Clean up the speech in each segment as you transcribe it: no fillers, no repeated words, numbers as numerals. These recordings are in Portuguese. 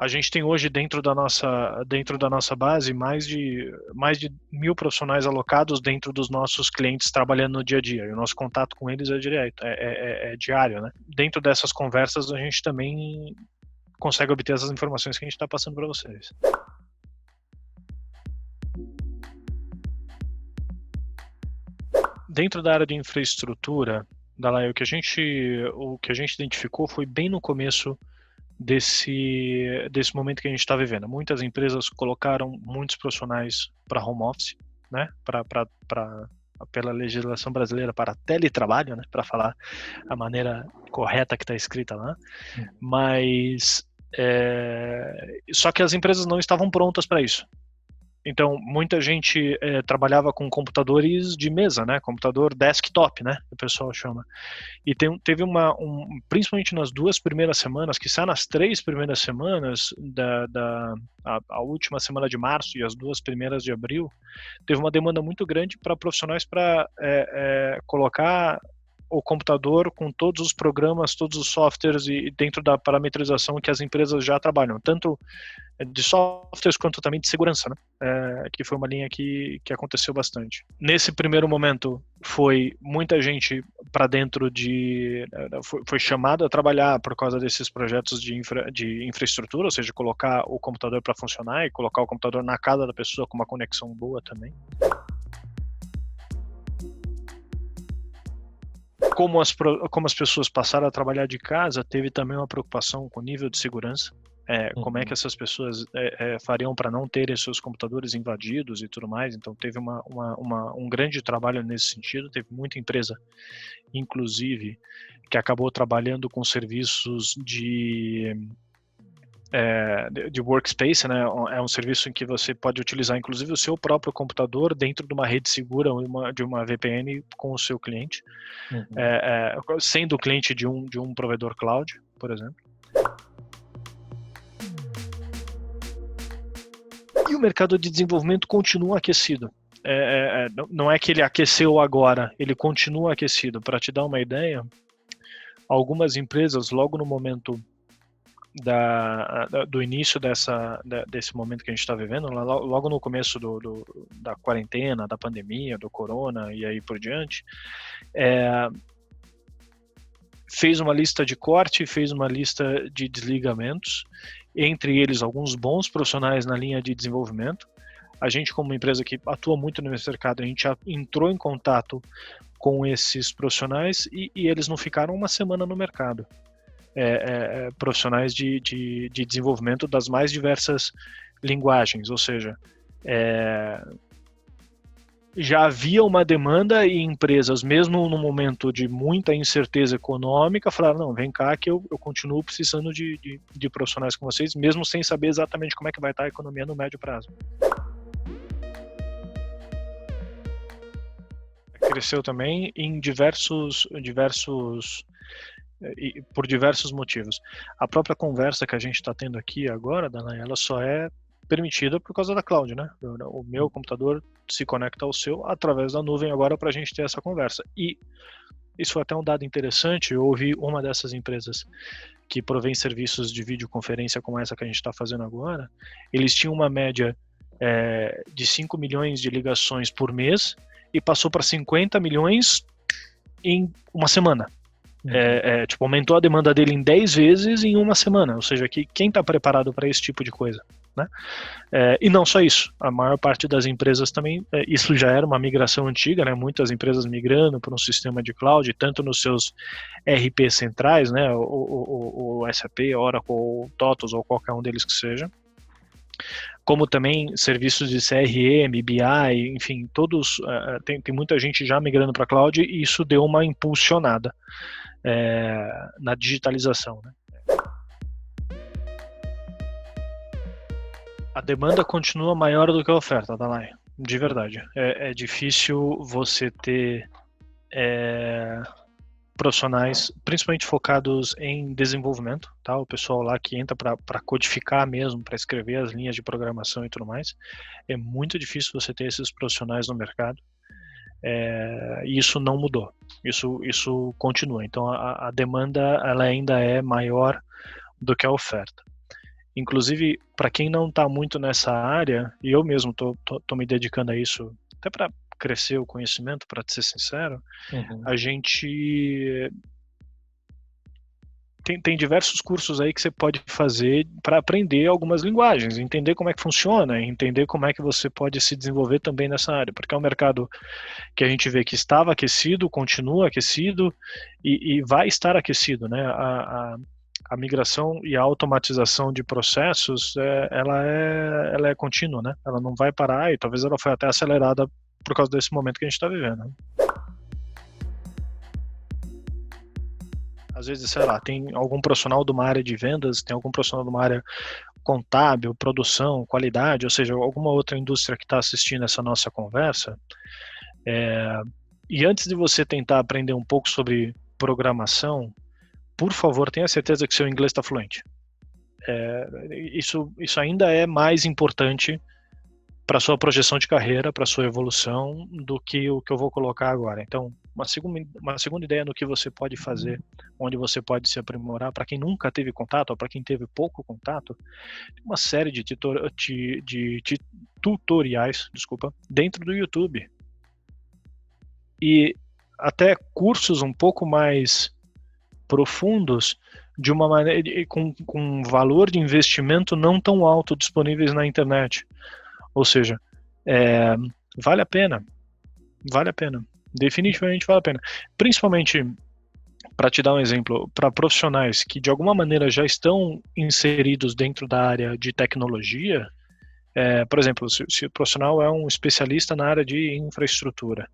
A gente tem hoje dentro da nossa base mais de 1.000 profissionais alocados dentro dos nossos clientes trabalhando no dia a dia. E o nosso contato com eles é direto, é diário, né? Dentro dessas conversas a gente também consegue obter essas informações que a gente está passando para vocês. Dentro da área de infraestrutura, Dalai, o que a gente identificou foi bem no começo desse momento que a gente está vivendo. Muitas empresas colocaram muitos profissionais para home office, né? Pela legislação brasileira para teletrabalho, né? Para falar a maneira correta que está escrita lá. Mas só que as empresas não estavam prontas para isso. Então, muita gente trabalhava com computadores de mesa, né? Computador desktop, né? O pessoal chama. E teve principalmente nas 2 primeiras semanas, que só nas 3 primeiras semanas, a última semana de março e as 2 primeiras de abril, teve uma demanda muito grande para profissionais para colocar o computador com todos os programas, todos os softwares e dentro da parametrização que as empresas já trabalham, tanto de softwares quanto também de segurança, né? Que foi uma linha que aconteceu bastante. Nesse primeiro momento, foi muita gente para dentro foi chamada a trabalhar por causa desses projetos de infraestrutura, ou seja, colocar o computador para funcionar e colocar o computador na casa da pessoa com uma conexão boa também. Como as pessoas passaram a trabalhar de casa, teve também uma preocupação com o nível de segurança. Como é que essas pessoas fariam para não terem seus computadores invadidos e tudo mais. Então teve um grande trabalho nesse sentido. Teve muita empresa, inclusive, que acabou trabalhando com serviços de workspace, né? É um serviço em que você pode utilizar inclusive o seu próprio computador dentro de uma rede segura de uma VPN com o seu cliente, sendo cliente de um provedor cloud, por exemplo. E o mercado de desenvolvimento continua aquecido. Não é que ele aqueceu agora, ele continua aquecido. Para te dar uma ideia, algumas empresas, logo no momento do início desse momento que a gente está vivendo, logo no começo da quarentena, da pandemia, do corona e aí por diante, fez uma lista de corte, fez uma lista de desligamentos, entre eles alguns bons profissionais na linha de desenvolvimento. A gente, como uma empresa que atua muito no mercado, a gente já entrou em contato com esses profissionais e eles não ficaram uma semana no mercado. Profissionais de desenvolvimento das mais diversas linguagens, ou seja, já havia uma demanda e empresas, mesmo no momento de muita incerteza econômica, falaram, não, vem cá que eu continuo precisando de profissionais com vocês, mesmo sem saber exatamente como é que vai estar a economia no médio prazo. Cresceu também por diversos motivos. A própria conversa que a gente está tendo aqui agora, Dana, ela só é permitida por causa da cloud, né? O meu computador se conecta ao seu através da nuvem agora para a gente ter essa conversa. E isso foi até um dado interessante. Eu ouvi uma dessas empresas que provém serviços de videoconferência como essa que a gente está fazendo agora. Eles tinham uma média de 5 milhões de ligações por mês e passou para 50 milhões em uma semana. Aumentou a demanda dele em 10 vezes em uma semana, ou seja, quem está preparado para esse tipo de coisa, né? E não só isso, a maior parte das empresas também, isso já era uma migração antiga, né? Muitas empresas migrando para um sistema de cloud, tanto nos seus ERP centrais, né? O SAP, Oracle, TOTOS ou qualquer um deles que seja, como também serviços de CRM, BI, enfim, todos, tem muita gente já migrando para a cloud e isso deu uma impulsionada na digitalização, né? A demanda continua maior do que a oferta, Dalai, de verdade. É difícil você ter profissionais, principalmente focados em desenvolvimento, tá? O pessoal lá que entra para codificar mesmo, para escrever as linhas de programação e tudo mais. É muito difícil você ter esses profissionais no mercado. E isso não mudou. Isso continua. Então a demanda ela ainda é maior do que a oferta. Inclusive, para quem não está muito nessa área, e eu mesmo tô me dedicando a isso, até para crescer o conhecimento, para ser sincero, a gente tem diversos cursos aí que você pode fazer para aprender algumas linguagens, entender como é que funciona, entender como é que você pode se desenvolver também nessa área, porque é um mercado que a gente vê que estava aquecido, continua aquecido e vai estar aquecido, né? A migração e a automatização de processos, ela é contínua, né? Ela não vai parar e talvez ela foi até acelerada por causa desse momento que a gente está vivendo. Às vezes, sei lá, tem algum profissional de uma área de vendas, tem algum profissional de uma área contábil, produção, qualidade, ou seja, alguma outra indústria que está assistindo essa nossa conversa. E antes de você tentar aprender um pouco sobre programação, por favor, tenha certeza que seu inglês está fluente. Isso ainda é mais importante para sua projeção de carreira, para sua evolução, do que o que eu vou colocar agora. Então, uma segunda ideia no que você pode fazer, onde você pode se aprimorar, para quem nunca teve contato, ou para quem teve pouco contato, tem uma série de tutoriais, dentro do YouTube. E até cursos um pouco mais profundos, de uma maneira com um valor de investimento não tão alto disponíveis na internet. Ou seja, vale a pena, definitivamente vale a pena. Principalmente, para te dar um exemplo, para profissionais que de alguma maneira já estão inseridos dentro da área de tecnologia, por exemplo, se o profissional é um especialista na área de infraestrutura,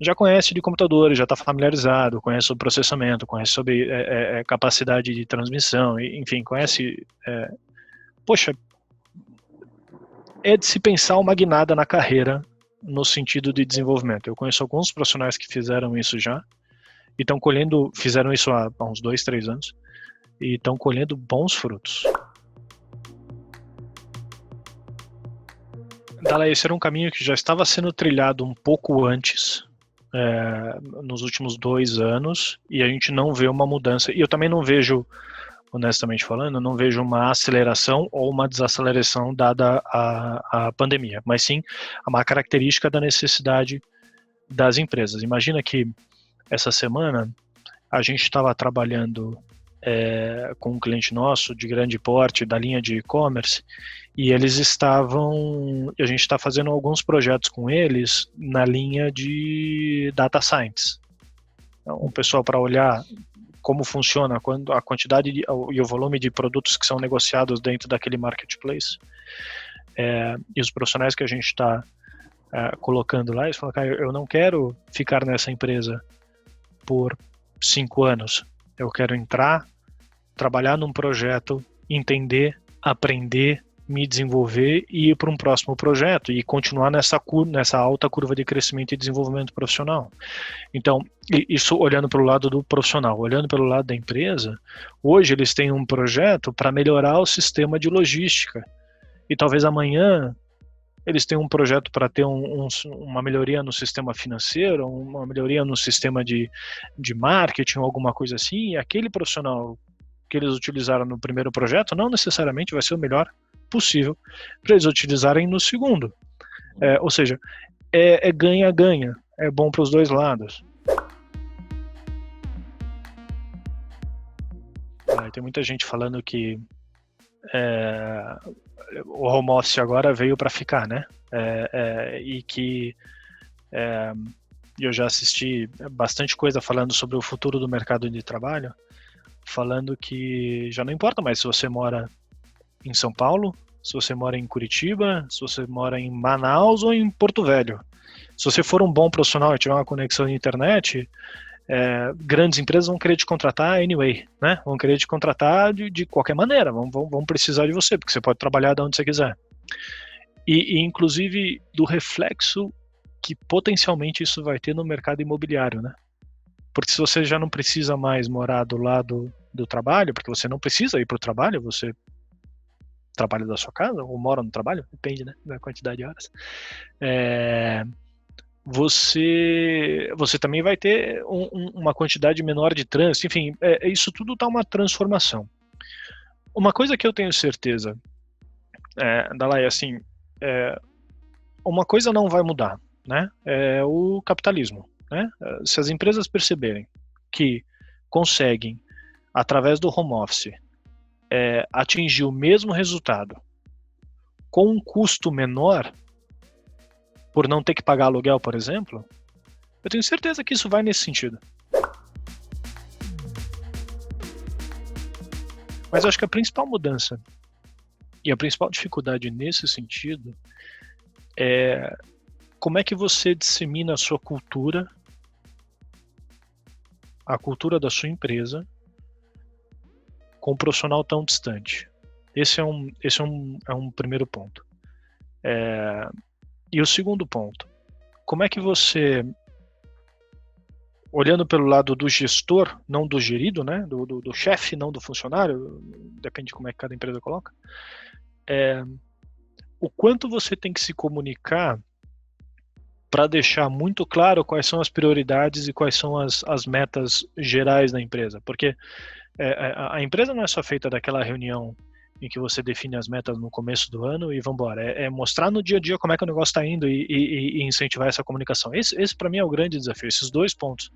já conhece de computadores, já está familiarizado, conhece sobre processamento, conhece sobre capacidade de transmissão, enfim, conhece... poxa, é de se pensar uma guinada na carreira no sentido de desenvolvimento. Eu conheço alguns profissionais que fizeram isso já, e estão colhendo, fizeram isso há uns 2, 3 anos, e estão colhendo bons frutos. Daí, esse era um caminho que já estava sendo trilhado um pouco antes, nos últimos 2 anos, e a gente não vê uma mudança. E eu também não vejo, honestamente falando, não vejo uma aceleração ou uma desaceleração dada a pandemia, mas sim uma característica da necessidade das empresas. Imagina que essa semana a gente estava trabalhando com um cliente nosso de grande porte, da linha de e-commerce, e eles estavam, a gente está fazendo alguns projetos com eles na linha de data science. Então, um pessoal para olhar como funciona quando a quantidade e o volume de produtos que são negociados dentro daquele marketplace. E os profissionais que a gente está colocando lá, eles falam, cara, eu não quero ficar nessa empresa por 5 anos. Eu quero entrar, trabalhar num projeto, entender, aprender, me desenvolver e ir para um próximo projeto e continuar nessa alta curva de crescimento e desenvolvimento profissional. Então, isso olhando para o lado do profissional. Olhando pelo lado da empresa, hoje eles têm um projeto para melhorar o sistema de logística. E talvez amanhã eles tenham um projeto para ter uma melhoria no sistema financeiro, uma melhoria no sistema de marketing, alguma coisa assim, e aquele profissional que eles utilizaram no primeiro projeto não necessariamente vai ser o melhor possível para eles utilizarem no segundo. Ou seja, é ganha-ganha, é bom para os dois lados. Tem muita gente falando que o home office agora veio para ficar, né? E que eu já assisti bastante coisa falando sobre o futuro do mercado de trabalho, falando que já não importa mais se você mora em São Paulo, se você mora em Curitiba, se você mora em Manaus ou em Porto Velho. Se você for um bom profissional e tiver uma conexão de internet, grandes empresas vão querer te contratar anyway, né? Vão querer te contratar de qualquer maneira, vão precisar de você, porque você pode trabalhar de onde você quiser. E inclusive do reflexo que potencialmente isso vai ter no mercado imobiliário, né? Porque se você já não precisa mais morar do lado do trabalho, porque você não precisa ir para o trabalho, você trabalha da sua casa ou mora no trabalho, depende, né, da quantidade de horas. você também vai ter uma quantidade menor de trânsito, enfim, isso tudo está uma transformação. Uma coisa que eu tenho certeza, Dalai, assim, uma coisa não vai mudar, né? É o capitalismo, né? Se as empresas perceberem que conseguem, através do home office, atingir o mesmo resultado com um custo menor, por não ter que pagar aluguel, por exemplo, eu tenho certeza que isso vai nesse sentido. Mas eu acho que a principal mudança e a principal dificuldade nesse sentido é como é que você dissemina a sua cultura, a cultura da sua empresa, com um profissional tão distante. Esse é um primeiro ponto. E o segundo ponto, como é que você, olhando pelo lado do gestor, não do gerido, né, do chefe, não do funcionário, depende de como é que cada empresa coloca, o quanto você tem que se comunicar para deixar muito claro quais são as prioridades e quais são as metas gerais da empresa. Porque a empresa não é só feita daquela reunião em que você define as metas no começo do ano e vamos embora. É mostrar no dia a dia como é que o negócio está indo e incentivar essa comunicação. Esse para mim é o grande desafio, esses dois pontos.